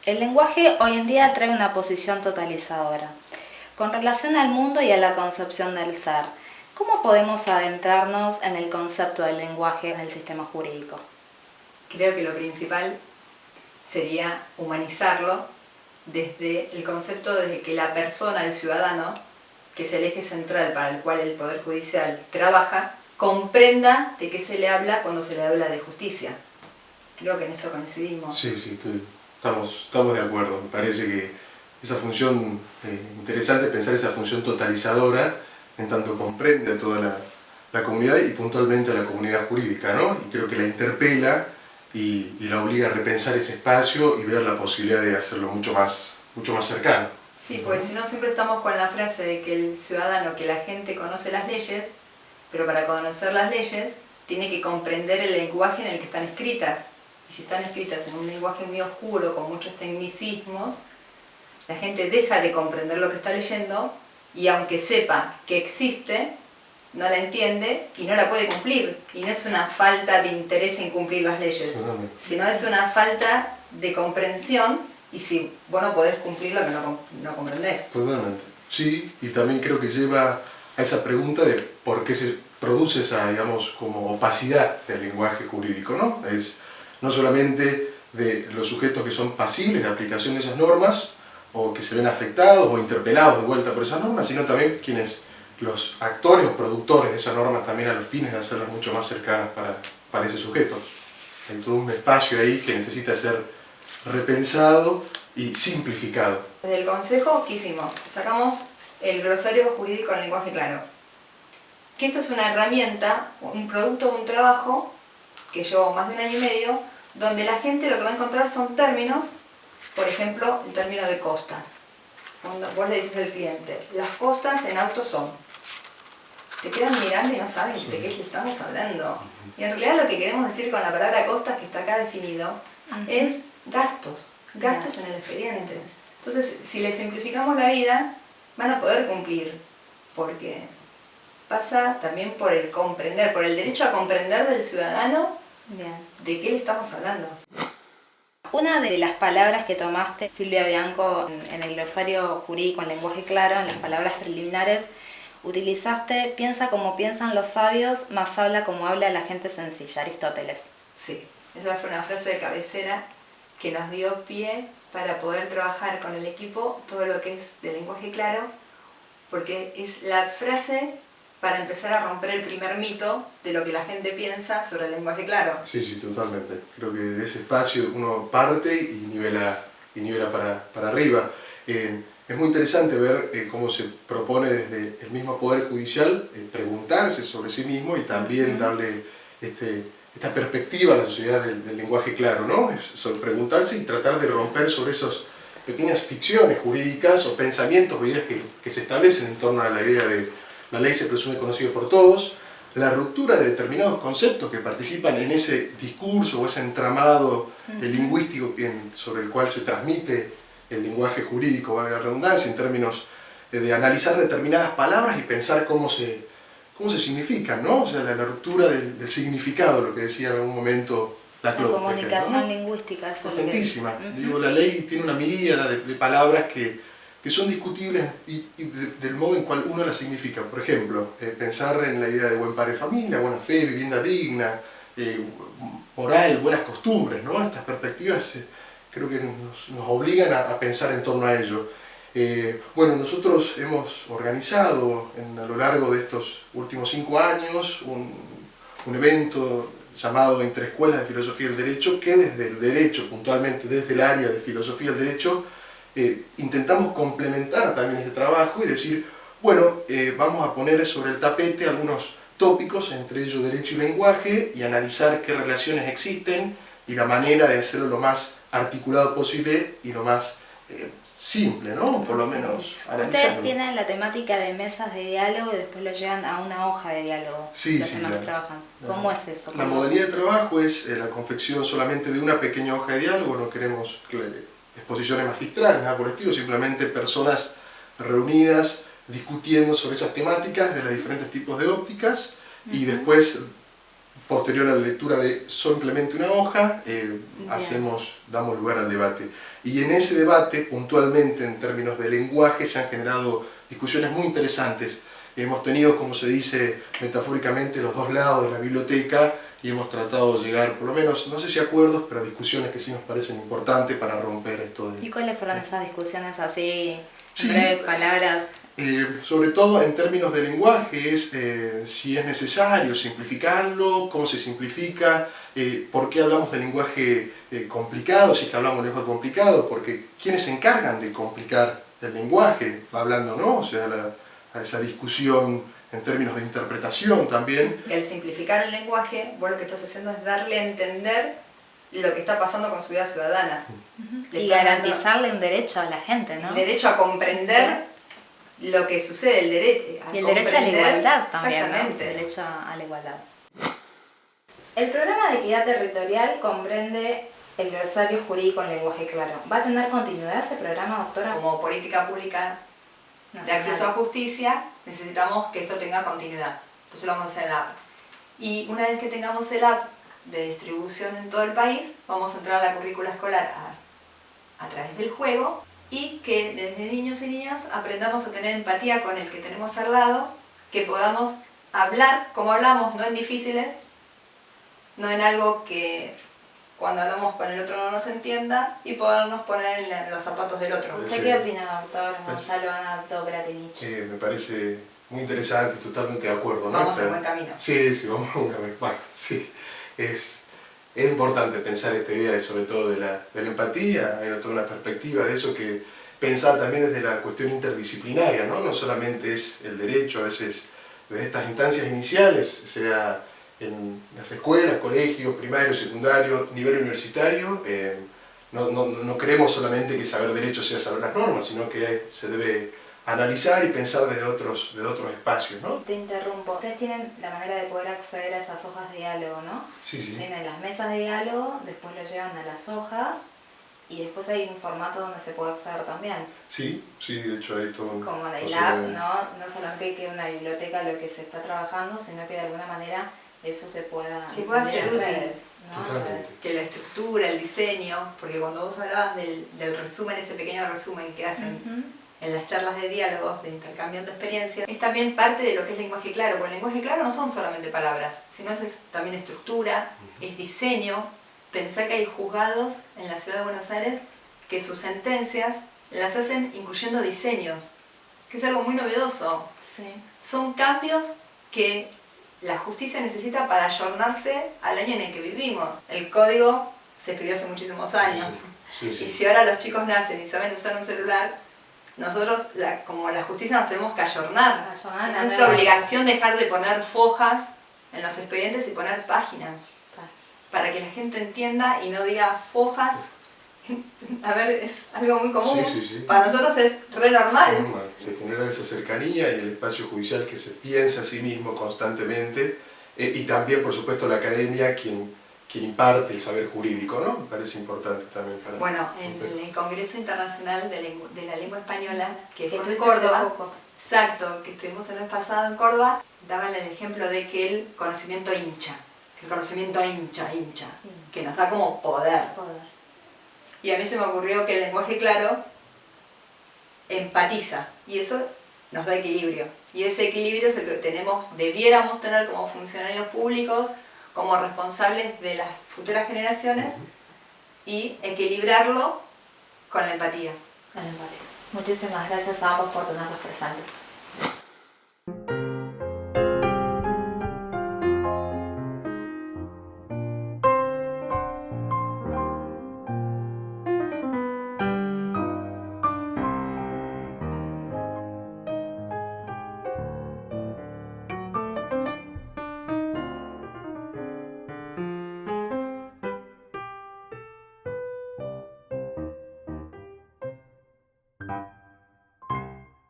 El lenguaje hoy en día trae una posición totalizadora. Con relación al mundo y a la concepción del ser, ¿cómo podemos adentrarnos en el concepto del lenguaje en el sistema jurídico? Creo que lo principal sería humanizarlo desde el concepto de que la persona, el ciudadano, que es el eje central para el cual el Poder Judicial trabaja, comprenda de qué se le habla cuando se le habla de justicia. Creo que en esto coincidimos. Sí, estamos de acuerdo. Me parece que esa función, interesante pensar esa función totalizadora, en tanto comprende a toda la comunidad y puntualmente a la comunidad jurídica, ¿no? Y creo que la interpela y la obliga a repensar ese espacio y ver la posibilidad de hacerlo mucho más cercano. Sí, porque si no siempre estamos con la frase de que el ciudadano, que la gente conoce las leyes, pero para conocer las leyes tiene que comprender el lenguaje en el que están escritas. Y si están escritas en un lenguaje muy oscuro, con muchos tecnicismos, la gente deja de comprender lo que está leyendo y aunque sepa que existe, no la entiende y no la puede cumplir. Y no es una falta de interés en cumplir las leyes, sino es una falta de comprensión y si vos no podés cumplir lo que no comprendés. Totalmente. Sí, y también creo que lleva a esa pregunta de por qué se produce esa, digamos, como opacidad del lenguaje jurídico, ¿no? Es no solamente de los sujetos que son pasibles de aplicación de esas normas, o que se ven afectados o interpelados de vuelta por esas normas, sino también los actores o productores de esas normas también a los fines de hacerlas mucho más cercanas para ese sujeto. Hay todo un espacio ahí que necesita ser repensado y simplificado. Desde el Consejo, ¿qué hicimos? Sacamos el glosario jurídico en lenguaje claro. Que esto es una herramienta, un producto, un trabajo que llevó más de 1 año y medio, donde la gente lo que va a encontrar son términos, por ejemplo, el término de costas. Cuando vos le dices al cliente, las costas en auto son, te quedan mirando y no saben de qué le estamos hablando. Y en realidad lo que queremos decir con la palabra costas, que está acá definido, es gastos en el expediente. Entonces, si le simplificamos la vida, van a poder cumplir, porque pasa también por el comprender, por el derecho a comprender del ciudadano de qué le estamos hablando. Una de las palabras que tomaste, Silvia Bianco, en el glosario jurídico en lenguaje claro, en las palabras preliminares, utilizaste piensa como piensan los sabios, más habla como habla la gente sencilla, Aristóteles. Sí, esa fue una frase de cabecera que nos dio pie para poder trabajar con el equipo todo lo que es de lenguaje claro, porque es la frase para empezar a romper el primer mito de lo que la gente piensa sobre el lenguaje claro. Sí, totalmente. Creo que de ese espacio uno parte y nivela para arriba. Es muy interesante ver cómo se propone desde el mismo Poder Judicial preguntarse sobre sí mismo y también darle esta perspectiva a la sociedad del lenguaje claro, ¿no? Sobre preguntarse y tratar de romper sobre esas pequeñas ficciones jurídicas o pensamientos o ideas que se establecen en torno a la idea de la ley se presume conocida por todos, la ruptura de determinados conceptos que participan en ese discurso o ese entramado lingüístico sobre el cual se transmite el lenguaje jurídico, valga la redundancia, en términos de analizar determinadas palabras y pensar cómo se significan, ¿no? O sea, la ruptura del significado, lo que decía en algún momento Laclau. La comunicación lingüística, eso es potentísima. Digo, la ley tiene una miríada de palabras que son discutibles y del modo en cual uno las significa. Por ejemplo, pensar en la idea de buen padre de familia, buena fe, vivienda digna, moral, buenas costumbres, ¿no? Estas perspectivas creo que nos obligan a pensar en torno a ello. Bueno, nosotros hemos organizado a lo largo de estos últimos 5 años un evento llamado Entre Escuelas de Filosofía del Derecho, que desde el derecho, puntualmente desde el área de Filosofía del Derecho, intentamos complementar también este trabajo y decir, bueno, vamos a poner sobre el tapete algunos tópicos, entre ellos derecho y lenguaje, y analizar qué relaciones existen y la manera de hacerlo lo más articulado posible y lo más simple, ¿no? Por lo menos analizarlo. Ustedes tienen la temática de mesas de diálogo y después lo llevan a una hoja de diálogo. Sí, los temas que trabajan. ¿Cómo es eso? La modalidad de trabajo es la confección solamente de una pequeña hoja de diálogo, no queremos exposiciones magistrales, nada por el estilo, simplemente personas reunidas discutiendo sobre esas temáticas de los diferentes tipos de ópticas y después posterior a la lectura de simplemente una hoja, damos lugar al debate. Y en ese debate, puntualmente en términos de lenguaje, se han generado discusiones muy interesantes. Hemos tenido, como se dice metafóricamente, los dos lados de la biblioteca y hemos tratado de llegar, por lo menos, no sé si acuerdos, pero a discusiones que sí nos parecen importantes para romper esto de... ¿Y cuáles fueron esas discusiones así, Sí. en breves palabras? Sobre todo en términos de lenguaje, es si es necesario simplificarlo, cómo se simplifica, por qué hablamos de lenguaje complicado, si es que hablamos de lenguaje complicado, porque ¿quiénes se encargan de complicar el lenguaje? Hablando, ¿no? O sea, a esa discusión en términos de interpretación también. Y al simplificar el lenguaje, vos lo que estás haciendo es darle a entender lo que está pasando con su vida ciudadana. Le Y estás garantizarle un derecho a la gente, ¿no? dando el derecho a comprender lo que sucede, el derecho Y el derecho a la igualdad también, ¿no? Exactamente. El derecho a la igualdad. El programa de equidad territorial comprende el glosario jurídico en lenguaje claro. ¿Va a tener continuidad ese programa, doctora? Como política pública de Nacional. acceso a justicia, necesitamos que esto tenga continuidad. Entonces lo vamos a hacer en la app. Y una vez que tengamos el app de distribución en todo el país, vamos a entrar a la currícula escolar a través del juego y que desde niños y niñas aprendamos a tener empatía con el que tenemos al lado, que podamos hablar como hablamos, no en difíciles, no en algo que cuando hablamos con el otro no nos entienda y podernos poner en los zapatos del otro. Sí. ¿Usted qué opina, doctor Pues- Gonzalo Anato Bratinich? Me parece muy interesante, totalmente de acuerdo, ¿no? Vamos en buen camino. Sí, vamos a un camino. Bueno, sí, es importante pensar esta idea, sobre todo de la empatía, hay toda una perspectiva de eso que pensar también desde la cuestión interdisciplinaria, ¿no? No solamente es el derecho, a veces desde estas instancias iniciales, sea en las escuelas, colegios, primario, secundario, nivel universitario, no creemos solamente que saber derecho sea saber las normas, sino que se debe analizar y pensar desde otros espacios, ¿no? Te interrumpo. Ustedes tienen la manera de poder acceder a esas hojas de diálogo, ¿no? Sí, sí. Tienen las mesas de diálogo, después lo llevan a las hojas y después hay un formato donde se puede acceder también. Sí, de hecho hay todo un... Como en el o sea, app, ¿no? No solamente que una biblioteca lo que se está trabajando, sino que de alguna manera eso se pueda... Que pueda difundir ser en útil. redes, ¿no? Totalmente. Que la estructura, el diseño, porque cuando vos hablabas del resumen, ese pequeño resumen que hacen Ujú. en las charlas de diálogos, de intercambiando experiencias, es también parte de lo que es lenguaje claro, porque el lenguaje claro no son solamente palabras, sino es también estructura, es diseño. Pensá que hay juzgados en la ciudad de Buenos Aires que sus sentencias las hacen incluyendo diseños, que es algo muy novedoso. Sí. Son cambios que la justicia necesita para ayornarse al año en el que vivimos. El código se escribió hace muchísimos años. Sí, Y sí. si ahora los chicos nacen y saben usar un celular, nosotros, como la justicia, nos tenemos que ayornar. Ayornar Es la nuestra nueva- obligación dejar de poner fojas en los expedientes y poner páginas, para que la gente entienda y no diga fojas. A ver, es algo muy común. Sí. Para nosotros es re normal. Normal. Se genera esa cercanía y el espacio judicial que se piensa a sí mismo constantemente y también, por supuesto, la academia quien imparte el saber jurídico, ¿no? Me parece importante también para... Bueno, en el Congreso Internacional de la Lengua Española, que fue en estuviste hace Córdoba, poco. exacto, que estuvimos el mes pasado en Córdoba, daban el ejemplo de que el conocimiento hincha, que nos da como poder. Poder. Y a mí se me ocurrió que el lenguaje claro empatiza y eso nos da equilibrio. Y ese equilibrio es el que debiéramos tener como funcionarios públicos, como responsables de las futuras generaciones y equilibrarlo con la empatía. Muchísimas gracias a ambos por tenerlos presentes.